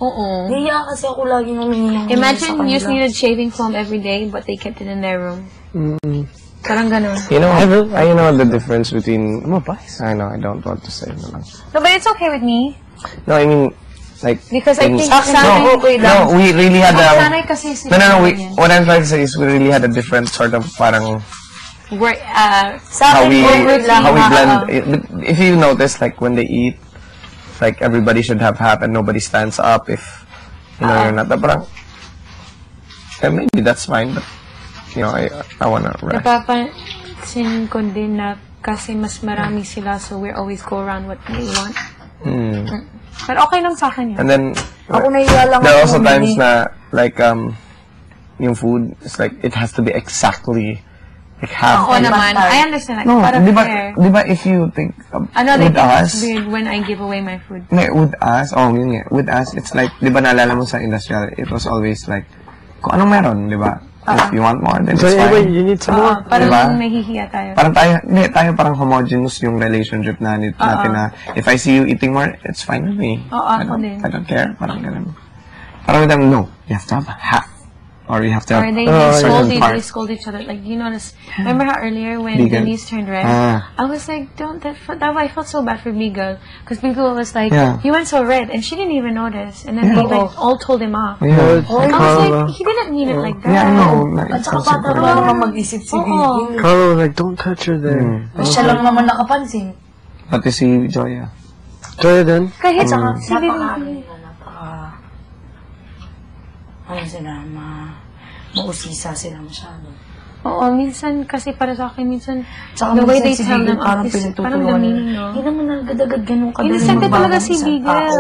Oo. Naiya kasi ako lagi humingi ng Imagine you just needed shaving foam every day, but they kept it in their room. Parang ganun. You know, I know the difference between... I know, I don't want to say no lang. No, but it's okay with me. No, I mean, like... Because I think no, we really had a... Sanay kasi sila. No, what I'm trying to say is we really had a different sort of parang... how we blend. If you notice, like when they eat, like everybody should have half and nobody stands up if, you know, you're not the parang... maybe that's fine, but... You know, I wanna rest. Napapansin ko din na kasi mas marami sila, so we always go around what they want. But okay lang sa akin yun. And then, ako naiya lang there are also times na, like, yung food, it's like, it has to be exactly, like, half. Oo naman. I understand. Like, no, fair. di ba if you think, with us, it's weird when I give away my food. With us, yun nga. With us, it's like, di ba naalala mo sa industrial, it was always like, kung anong meron, di ba? If you want more, then it's fine. Anyway, you need some more. Parang nahihiya tayo. Parang tayo parang homogeneous yung relationship natin na, if I see you eating more, it's fine with me. I don't care. Parang ganun. Parang with them, no, you have to have half. Or you have to have they scold each other. Like, you notice, remember how earlier when Denise turned red? I was like, I felt so bad for Beagle. Because Beagle was like, you went so red. And she didn't even notice. And then they like all told him off. I was like, he didn't mean it like that. Yeah, I know. At saka bata pa naman mag-isip si Beagle. Carlo was like, don't touch her there. Siya lang naman nakapansin. Pati si Joya. Joya din? Kahit si Beagle. Ano sila, mausisa sila masyado. Oo, minsan kasi para sa akin, minsan the way they tell them parang demeaning, no? Hindi naman nagdagad ganun kadali. Inisente talaga si Beagle.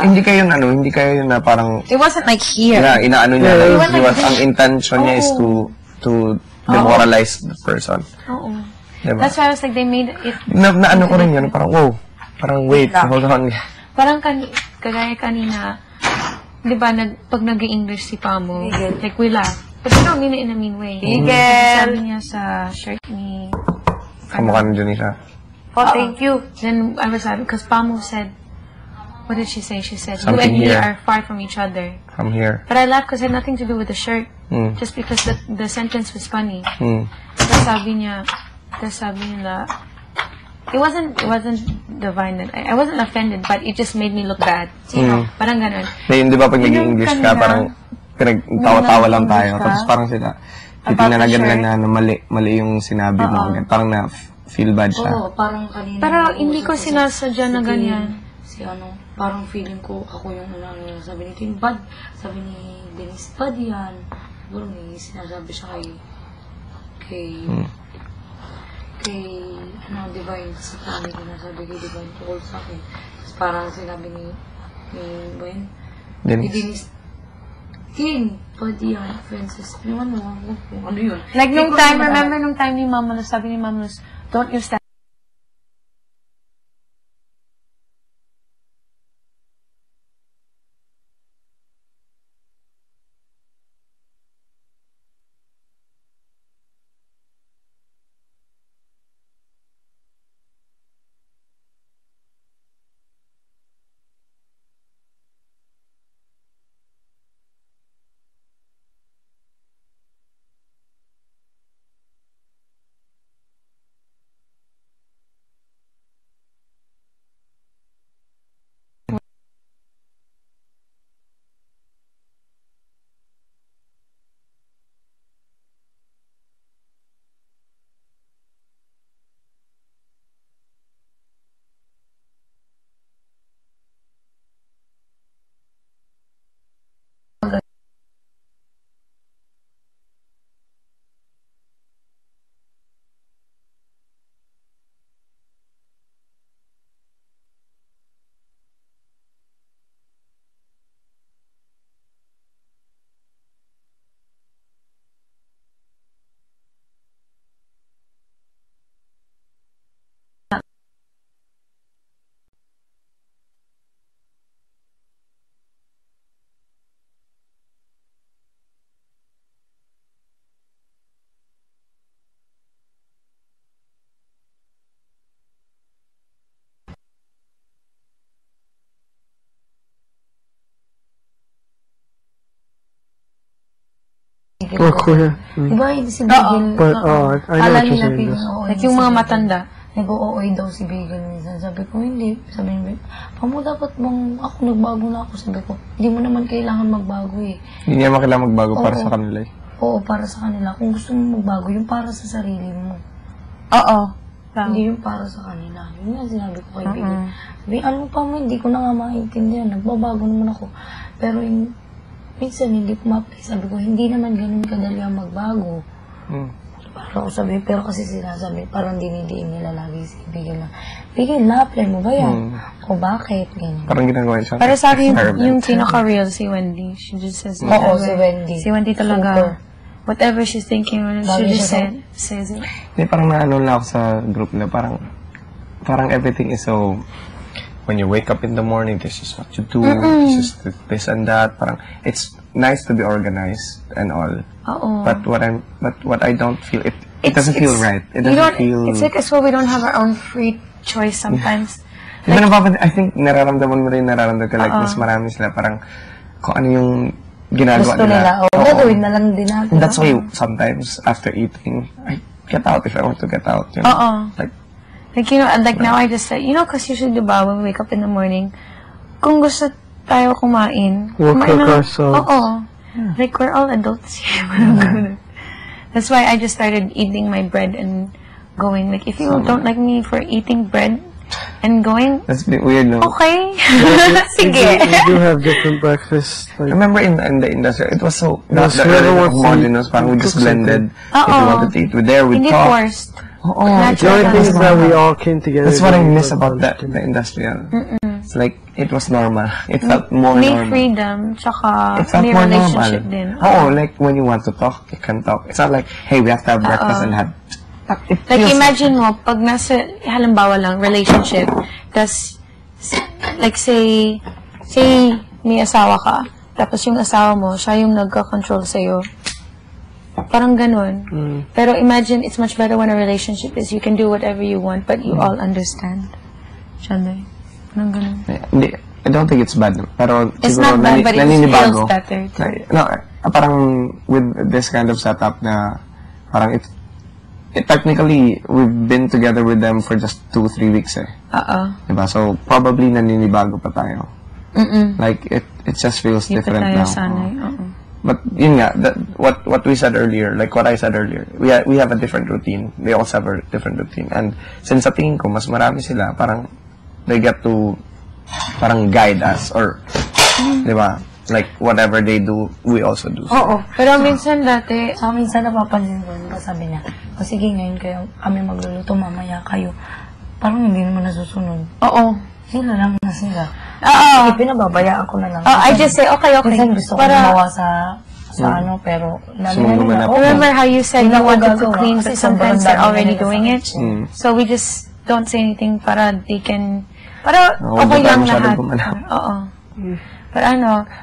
Hindi kayo yun na parang... It wasn't like here. Yeah, inaano niya. Ang intention niya is to demoralize the person. Oo. Diba? That's why I was like, they made it... Naano ko rin yun, parang, wow, parang wait, hold on. Parang kagaya kanina, di ba, pag nag-English si Pamo, like, we laugh. But you don't mean it in a mean way. Sabi niya sa shirt ni... Kamukha na dyan siya. Oh, thank you. Then I was happy because Pamo said, what did she say? She said, you and Something me here. are far from each other. From here. But I laughed because it had nothing to do with the shirt. Just because the sentence was funny. Tapos sabi nila, it wasn't divine that I wasn't offended, but it just made me look bad. Parang ganun. Di ba pag nag-English ka, parang pinagtawa-tawa lang tayo. Tapos parang sila, titingnan lang na mali yung sinabi mo. Parang na-feel bad siya. Oo, parang kanina. Pero hindi ko sinasadya na ganyan. Parang feeling ko, ako yung sabi ni Tim, bad. Sabi ni Denise, bad yan. Siguro may sinasabi siya kay Divine, sa kami sinasabi kay Divine tungkol sa akin. Tapos parang sinabi ni Denise, King, pwede yan, Princess. Ano yun? Like nung time, remember nung time ni Mama Luz, sabi ni Mama Luz, don't you stand kinikita. Oh, kuya. Diba, si Bigel, But, I know what you're saying. Like yung mga matanda. Nag-ooy daw si Bigel minsan. Sabi ko, hindi. Sabi niya, Pamo, dapat bang ako nagbago na ako? Sabi ko, hindi mo naman kailangan magbago eh. Hindi niya kailangan magbago para sa kanila eh. Oo, para sa kanila. Kung gusto mo magbago, yung para sa sarili mo. Oo. Hindi yung para sa kanila. Yun nga sinabi ko kay Bigel. Sabi, alam mo pa mo, hindi ko na nga maintindihan. Nagbabago naman ako. Pero yung, minsan hindi ko ma-apply. Sabi ko, hindi naman ganun kadali ang magbago. Para ako sabi, pero kasi sinasabi, parang dinidiin nila lagi si Bigel na, Bigel, na-apply mo ba yan? O bakit? Ganyan. Parang ginagawa siya. Para sa akin, yung pinaka-real si Wendy. She just says, Oo, si Wendy. Si Wendy talaga. Super. Whatever she's thinking, she just says it. Hindi, parang naano lang ako sa group na parang everything is so, when you wake up in the morning, this is what you do, this is this and that. Parang, it's nice to be organized and all. But what I don't feel, it doesn't feel right. It doesn't feel... It's like as well we don't have our own free choice sometimes. Like, I think nararamdaman mo rin, nararamdaman ka, like, mas marami sila, parang, kung ano yung ginagawa gusto nila. Gagawin na lang din natin. That's why sometimes, after eating, I get out if I want to get out. You know? Like, you know, like now I just say, you know, because usually, diba, when we wake up in the morning, kung gusto tayo kumain, we'll cook ourselves. Like, we're all adults here. That's why I just started eating my bread and going. Like, if you don't like me for eating bread and going... That's a bit weird, no? Okay. Sige. We do have different breakfasts. Like, remember in the industry, it was so... Not the homogeneous, parang we just blended. If you wanted to eat, we're there, we talk. Hindi forced. the only thing is that we all came together. That's what I miss about the industrial. It's like, it was normal. It felt more normal. May freedom, tsaka it felt may more relationship normal. din. Like when you want to talk, you can talk. It's not like, hey, we have to have breakfast and have... Like, imagine mo, pag nasa, halimbawa lang, relationship, tas, like, say, may asawa ka, tapos yung asawa mo, siya yung nagka-control sa'yo. Parang ganun. Pero imagine, it's much better when a relationship is, you can do whatever you want, but you all understand. Shanday. Parang ganun. I don't think it's bad. Pero it's siguro, not bad, but it feels better. No, parang with this kind of setup na, parang technically, we've been together with them for just 2-3 weeks eh. Diba? So, probably naninibago pa tayo. Like, it just feels different now. But, yun nga, what we said earlier, like what I said earlier, we have a different routine. They also have a different routine. And, since sa tingin ko, mas marami sila, parang, they get to, parang guide us, or, diba? Like, whatever they do, we also do. Oo. Pero minsan dati, minsan napapansin ko, sabi niya, o sige ngayon kayo, kami magluluto, mamaya kayo. Parang hindi naman nasusunod. Oo. Sila lang na sila. Oo. Pinababayaan ko na lang. I just say, okay. Minsan gusto ko gumawa sa ano, pero remember how you said you want to cook clean, but sometimes they're already doing it? So we just don't say anything para they can, para okay lang lahat. Oo. But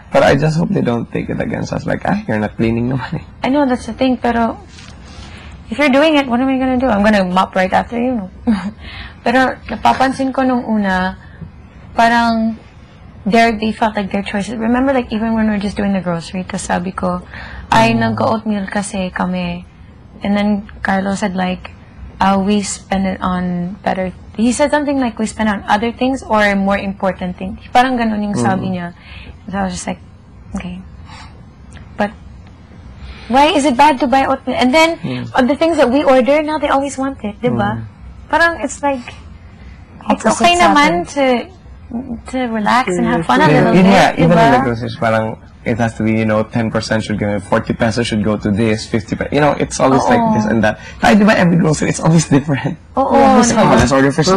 But I just hope they don't take it against us. Like, you're not cleaning naman eh. I know, that's the thing, pero if you're doing it, what am I gonna do? I'm gonna mop right after you. Pero napapansin ko nung una, parang they felt like their choices. Remember, like, even when we're just doing the grocery, tas sabi ko, nag-oatmeal kasi kami. And then Carlo said, like, we spend it on better. He said something like, we spend on other things or more important things. Parang ganun yung sabi niya. So I was just like, okay. But why is it bad to buy oatmeal? And then, the things that we order, now they always want it, diba? Parang it's like, it's okay naman to relax and have fun a little bit, even in the groceries, parang, it has to be, 10% should go, 40 pesos should go to this, 50 pesos. It's always like this and that. Kahit diba every grocery, it's always different. Let's order fish.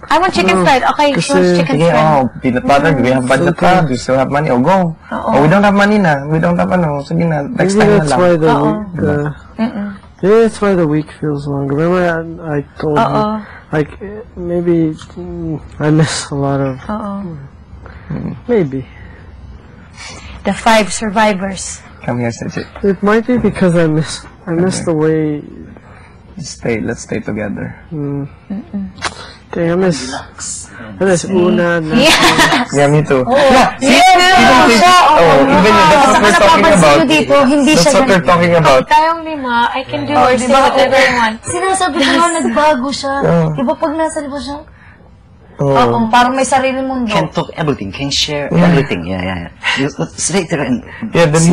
I want chicken fried. Okay, choose chicken fried. Peanut butter, do we have budget pa? Do we still have money? Go. We don't have money na. We don't have sige na. Next time na lang. That's why the week feels longer. Remember I told you, like, maybe I miss a lot of, maybe. The 5 survivors. Come here, Sajid. It might be because I miss the way. Let's stay together. Okay, I miss Una. Yeah, me too. Even that's what we're talking about. Dito, hindi That's siya what we're talking about. Tayong lima, I can do or say whatever I want. Sinasabi ko nga, nagbago siya. Diba pag nasa libas siya, parang may sarili mundo. Can talk everything, can share everything. Yeah. But Slater and Dennis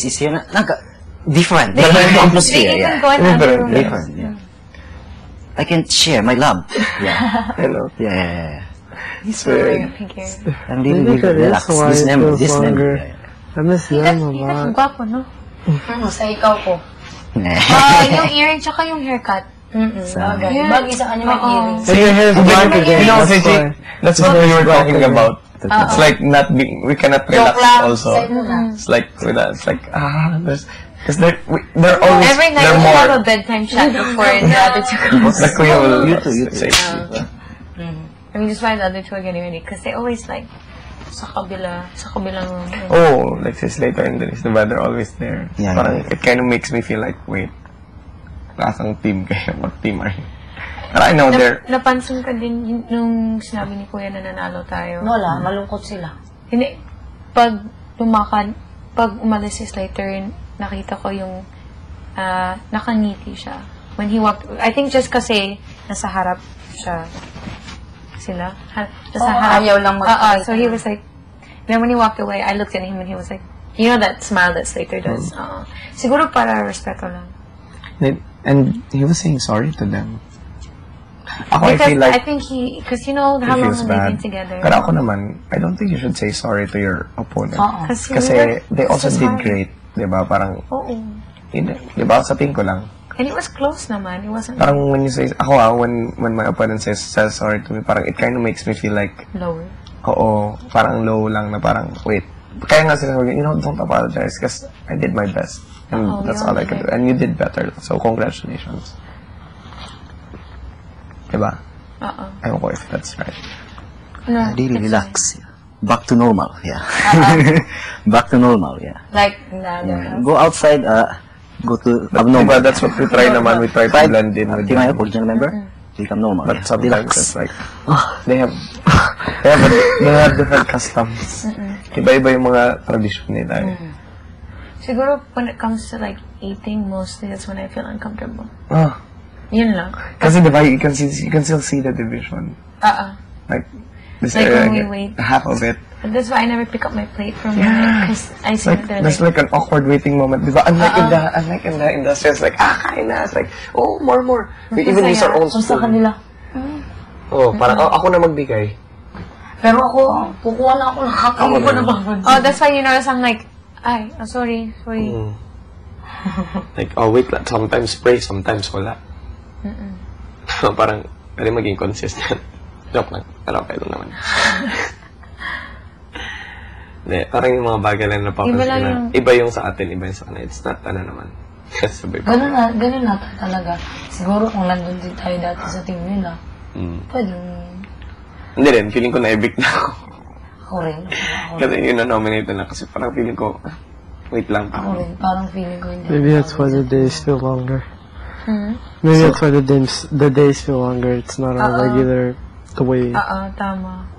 is here, different. Atmosphere, They even go in other rooms. Different, yeah. I can share my love. Yeah. Hello. Yeah. He's so wearing a pink hair. I'm really relaxed. This member. I miss them a He's lot. gwapo, no? Sa ikaw ko. Yung earring, tsaka yung haircut. Bagay sa kanya may earring. And your hair's black again. You know, That's why. that's what we were talking about. It's like not being, we cannot relax also. It's like, it's like, because they're always, Every night they're we more. have a bedtime chat before the other two go. Like Kuya will You too. say, I mean, just why the other two are getting ready. Because they always like, sa kabilang room. oh, like says later and then they're always there. Yeah, Parang, yeah. it kind of makes me feel like, wait, nasang team kayo? What team are you? But I know they're, Napansin ko din nung sinabi ni Kuya na nanalo tayo. Wala, malungkot sila. Hindi, pag umalis si Slater, nakita ko yung nakangiti siya. When he walked, I think just kasi nasa harap siya sila. Nasa harap. Ayaw lang magkita. So he was like, then when he walked away, I looked at him and he was like, you know that smile that Slater does? Siguro para respeto lang. and he was saying sorry to them. Ako, Because I feel like I think because you know how he long feels they've been bad. together. Pero ako naman, I don't think you should say sorry to your opponent. Kasi They also did great. Diba? Parang, Oo. diba? Sa tingin ko lang. And it was close naman. It wasn't Parang when you say, when my opponent says sorry to me, parang it kind of makes me feel like, lower. oo, parang low lang na parang, wait. Kaya nga sila, don't apologize because I did my best. And that's all I can do. And you did better. So, congratulations. Diba? Ewan ko if that's right. No, Really it's relax. Back to normal. Yeah. Back to normal. Yeah. Like, Go outside. Go to But abnormal. diba, that's what we try naman. We try to blend in with Team them. original member. Become normal. But Yeah. sometimes Relax. it's like, they have different customs. Iba-iba yung mga tradisyon nila. Siguro when it comes to like eating, mostly that's when I feel uncomfortable. Ah. Yun lang. Kasi diba, you can still see the division. Like, this Like area, when we wait. half of it. And that's why I never pick up my plate from because I see Like, that they're there's like, like an awkward waiting moment. Diba? Unlike in the industry, it's like, kain na. It's like, oh, more. We even use our own kung sa spoon. kanila. Oh, parang, ako na magbigay. Pero ako, kukuha na ako, nakakamu ko na babad. oh, that's why you notice I'm like, ay, oh, sorry. Like, oh, wait lang. Sometimes spray, sometimes wala. Parang, pwede maging consistent. Joke lang. Pero okay lang naman. Hindi, parang yung mga bagay lang na papansin na. Iba yung sa atin, iba yung sa kanila. It's not, naman. Sabi ko. Ganun na talaga. Siguro kung nandun din tayo dati sa team nila, pwede. Hindi rin, feeling ko na-evict na ako. Ako rin. Kasi yun na-nominate na kasi parang feeling ko, wait lang. Ako rin. Parang feeling ko hindi. Maybe that's why the days feel longer. Maybe that's why the days feel longer. It's not a regular way. Tama.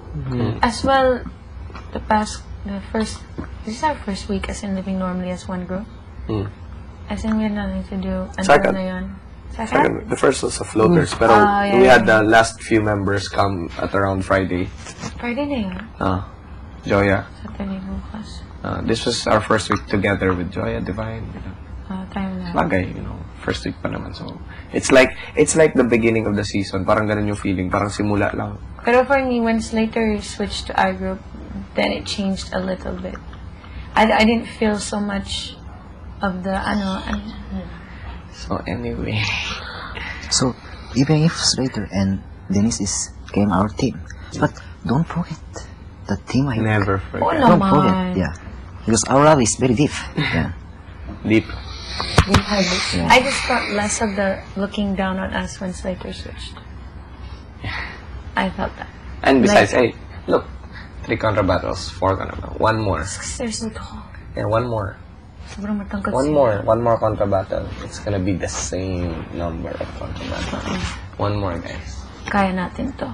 As well, this is our first week as in living normally as one group. As in, we had nothing to do until Second. na yun. Second, the first was the floaters, pero we had the last few members come at around Friday. Friday na yun. Joya. Saturday bukas. This was our first week together with Joya Divine. Time na. Bagay, first week pa naman. So, it's like the beginning of the season. Parang ganun yung feeling. Parang simula lang. Pero for me, when Slater switched to our group, then it changed a little bit. I didn't feel so much of the, So, anyway. So even if Slater and Dennis came our team, but don't forget the team I Never forget. Don't forget, yeah. Because our love is very deep. Yeah. Deep. Yeah. I just felt less of the looking down on us when Slater switched. I felt that. And besides, hey, look. 3 counter battles, 4 counter battles. One more. They're so tall. Yeah, one more. Sobrang matangkad One more counter battle. It's gonna be the same number of counter battles. One more, guys. kaya natin to.